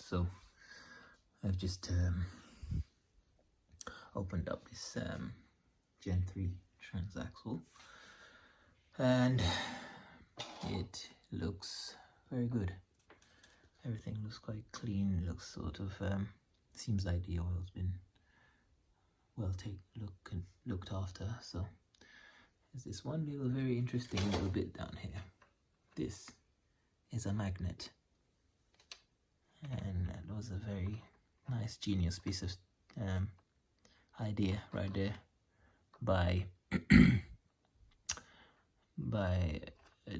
So I've just opened up this Gen 3 Transaxle, and it looks very good. Everything looks quite clean. It looks sort of seems like the oil's been well looked after. So there's this one little very interesting little bit down here. This is a magnet, and that was a very nice, genius piece of idea right there by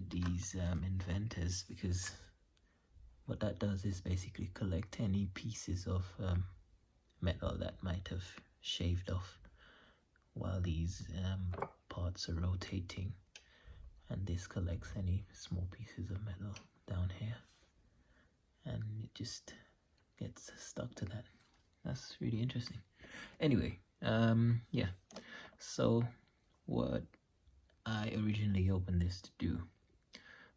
these inventors, because what that does is basically collect any pieces of metal that might have shaved off while these parts are rotating, and this collects any small pieces of metal down here, and it just gets stuck to that. That's really interesting. Anyway, yeah, so what I originally opened this to do,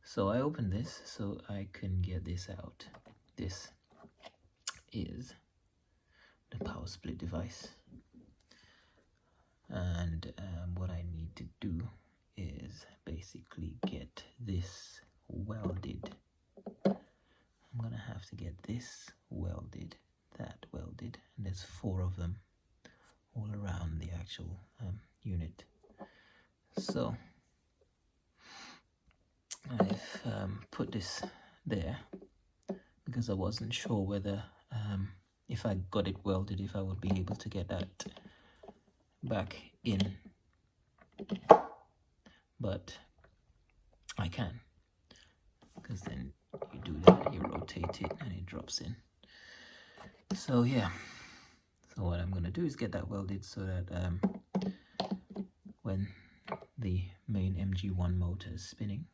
so I opened this so I can get this out. This is the power split device, and what I need to do is basically get this welded. I'm gonna have to get this welded, that welded, and there's 4 of them all around the actual unit. So I've put this there because I wasn't sure whether if I got it welded, if I would be able to get that back in, but I can, because then you do that, you rotate it and it drops in. So yeah, so what I'm going to do is get that welded so that when the main MG1 motor is spinning,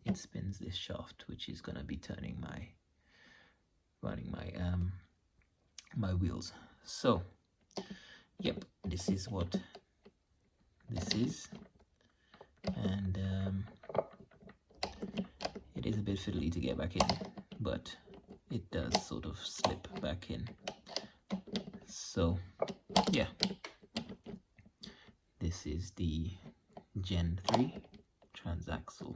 it spins this shaft, which is going to be running my my wheels. So yep, this is what this is, and it is a bit fiddly to get back in, but it does sort of slip back in. So yeah, this is the Gen 3 Transaxle